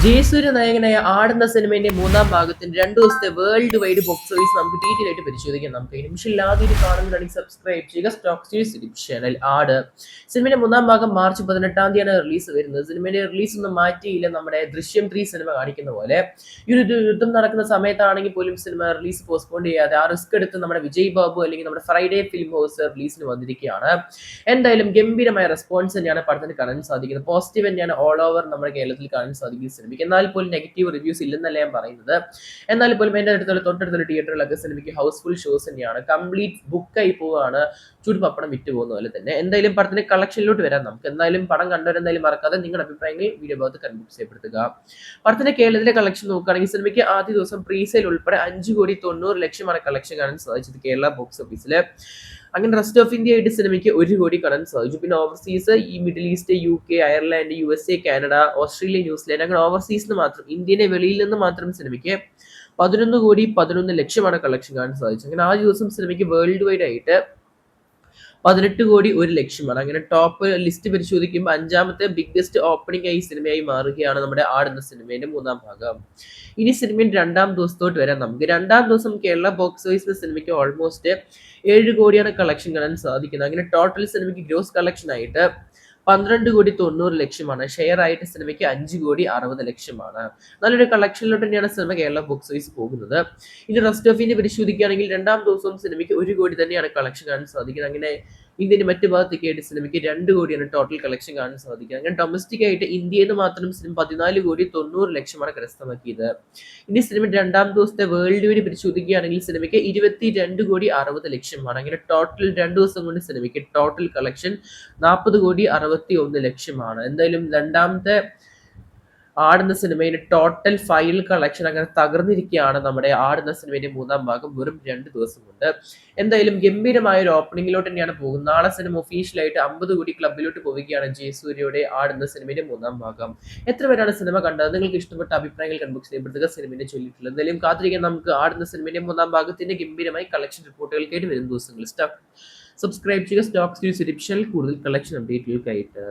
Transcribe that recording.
ജയസൂര്യ നായകനായ ആടുന്ന സിനിമയുടെ മൂന്നാം ഭാഗത്തിന്റെ 2 ദിവസത്തെ വേൾഡ് വൈഡ് ബോക്സ് ഓഫീസ് നമുക്ക് ഡീറ്റെയിൽ ആയിട്ട് പരിശോധിക്കാം. നമുക്ക് നിമിഷമില്ലാതെ ഇത് കാണുന്നതാണെങ്കിൽ സബ്സ്ക്രൈബ് ചെയ്യുക. Stock YouTube channel. ആട് സിനിമയുടെ മൂന്നാം ഭാഗം മാർച്ച് 18 തീയതിയാണ് റിലീസ് വരുന്നത്. സിനിമയുടെ റിലീസ് ഒന്നും മാറ്റിയില്ല. നമ്മുടെ ദൃശ്യം 3 സിനിമ കാണിക്കുന്ന പോലെ ഈ ഒരു യുദ്ധം നടക്കുന്ന സമയത്താണെങ്കിൽ പോലും സിനിമ റിലീസ് പോസ്റ്റ്പോൺ ചെയ്യാതെ ആ റിസ്ക് എടുത്ത് നമ്മുടെ വിജയ് ബാബു അല്ലെങ്കിൽ നമ്മുടെ ഫ്രൈഡേ ഫിലിം ഹൗസ് റിലീസിന് വന്നിരിക്കുകയാണ്. എന്തായാലും ഗംഭീരമായ റെസ്പോൺസ് തന്നെയാണ് പടത്തിന് കാണാൻ സാധിക്കുന്നത്. പോസിറ്റീവ് തന്നെയാണ് ഓൾ ഓവർ നമ്മുടെ കേരളത്തിൽ കാണാൻ സാധിക്കുന്ന സിനിമയ്ക്ക്. എന്നാൽ പോലും നെഗറ്റീവ് റിവ്യൂസ് ഇല്ലെന്നല്ല ഞാൻ പറയുന്നത്. എന്നാൽ പോലും എൻ്റെ തൊട്ടടുത്തുള്ള തിയേറ്ററിലൊക്കെ സിനിമയ്ക്ക് ഹൗസ്ഫുൾ ഷോസ് തന്നെയാണ്. കംപ്ലീറ്റ് ബുക്കായി പോവുകയാണ്. ചൂട് പപ്പടം വിറ്റ് പോകുന്ന പോലെ തന്നെ. എന്തായാലും പടത്തിന്റെ കളക്ഷനിലോട്ട് വരാം നമുക്ക്. എന്തായാലും പടം കണ്ടവരെന്തായാലും മറക്കാതെ നിങ്ങളുടെ അഭിപ്രായങ്ങൾ വീഡിയോ ഭാഗത്ത് കൺബുക്ക് ചെയ്യപ്പെടുത്തുക. പടത്തിന്റെ കേരളത്തിലെ കളക്ഷൻ നോക്കുകയാണെങ്കിൽ സിനിമയ്ക്ക് ആദ്യ ദിവസം പ്രീസെയിൽ ഉൾപ്പെടെ 5,90,00,000 കളക്ഷൻ കാണാൻ സാധിച്ചത് കേരള ബോക്സ് ഓഫീസിൽ. അങ്ങനെ റെസ്റ്റ് ഓഫ് ഇന്ത്യ ആയിട്ട് സിനിമയ്ക്ക് 1 കോടി കാണാൻ സാധിച്ചു. പിന്നെ ഓവർസീസ് ഈ middle east, UK, Ireland, USA, Canada, Australia, New Zealand അങ്ങനെ ഓവർസീസിന് മാത്രം, ഇന്ത്യയുടെ വെളിയിൽ നിന്ന് മാത്രം സിനിമയ്ക്ക് 11,11,00,000 കളക്ഷൻ കാണാൻ സാധിച്ചു. അങ്ങനെ ആ ദിവസം സിനിമയ്ക്ക് വേൾഡ് വൈഡ് ആയിട്ട് 18,01,00,000. അങ്ങനെ ടോപ്പ് ലിസ്റ്റ് പരിശോധിക്കുമ്പോൾ 5ാമത്തെ ബിഗ്ഗസ്റ്റ് ഓപ്പണിംഗ് ആയി സിനിമയായി മാറുകയാണ് നമ്മുടെ ആടുന്ന സിനിമയുടെ മൂന്നാം ഭാഗം. ഇനി സിനിമയുടെ 2ാം ദിവസത്തോട്ട് വരാം നമുക്ക്. 2ാം ദിവസം കേരള ബോക്സ് ഓഫീസിലെ സിനിമയ്ക്ക് ഓൾമോസ്റ്റ് 7 കോടിയാണ് കളക്ഷൻ കാണാൻ സാധിക്കുന്നത്. അങ്ങനെ ടോട്ടൽ സിനിമയ്ക്ക് ഗ്രോസ് കളക്ഷൻ ആയിട്ട് 12,90,00,000. ഷെയർ ആയിട്ട് സിനിമയ്ക്ക് 5,60,00,000. നല്ലൊരു കളക്ഷനിലോട്ട് തന്നെയാണ് സിനിമ കേരള ബോക്സ് ഓഫീസ് പോകുന്നത്. ഇനി റെസ്റ്റ് ഓഫ് ഇന്ത്യ പരിശോധിക്കുകയാണെങ്കിൽ 2ാം ദിവസവും സിനിമയ്ക്ക് 1 കോടി തന്നെയാണ് കളക്ഷൻ കാണാൻ സാധിക്കുന്നത്. അങ്ങനെ ഇന്ത്യയുടെ മറ്റു ഭാഗത്തേക്ക് ആയിട്ട് സിനിമയ്ക്ക് 2 കോടിയാണ് ടോട്ടൽ കളക്ഷൻ കാണാൻ സാധിക്കുന്നത്. അങ്ങനെ ഡൊമസ്റ്റിക് ആയിട്ട് ഇന്ത്യയിൽ നിന്ന് മാത്രം സിനിമ 14,90,00,000 കരസ്ഥമാക്കിയത്. ഇനി സിനിമ 2ാം ദിവസത്തെ വേൾഡ് വൈഡ് പരിശോധിക്കുകയാണെങ്കിൽ സിനിമയ്ക്ക് 22,60,00,000. അങ്ങനെ ടോട്ടൽ 2 ദിവസം കൊണ്ട് സിനിമയ്ക്ക് ടോട്ടൽ കളക്ഷൻ 40,61,00,000. എന്തായാലും 2ാമത്തെ ആടുന്ന സിനിമയുടെ ടോട്ടൽ ഫൈൽ കളക്ഷൻ അങ്ങനെ തകർന്നിരിക്കുകയാണ് നമ്മുടെ ആടുന്ന സിനിമയുടെ മൂന്നാം ഭാഗം വെറും 2 ദിവസം കൊണ്ട്. എന്തായാലും ഗംഭീരമായ ഒരു ഓപ്പണിംഗിലോട്ട് തന്നെയാണ് പോകുന്നത്. നാളെ സിനിമ ഒഫീഷ്യലായിട്ട് 50 കോടി ക്ലബിലോട്ട് പോവുകയാണ് ജയസൂര്യയുടെ ആടുന്ന സിനിമയുടെ മൂന്നാം ഭാഗം. എത്ര പേരാണ് സിനിമ കണ്ടത്? നിങ്ങൾക്ക് ഇഷ്ടപ്പെട്ട അഭിപ്രായങ്ങൾ കൺബുക്ക് ചെയ്യപ്പെടുത്തുക. സിനിമയെ ചൊല്ലിയിട്ടുള്ളത് എന്തായാലും കാത്തിരിക്കാൻ നമുക്ക് ആടുന്ന സിനിമയുടെ മൂന്നാം ഭാഗത്തിന്റെ ഗംഭീരമായി കളക്ഷൻ റിപ്പോർട്ടുകൾക്കായിട്ട് വരും ദിവസങ്ങളിൽ. സബ്സ്ക്രൈബ് ചെയ്യുക. സ്റ്റോക്സ് യൂട്യൂബ് ചാനൽ കൂടുതൽ കളക്ഷൻ അപ്ഡേറ്റുകൾക്കായിട്ട്.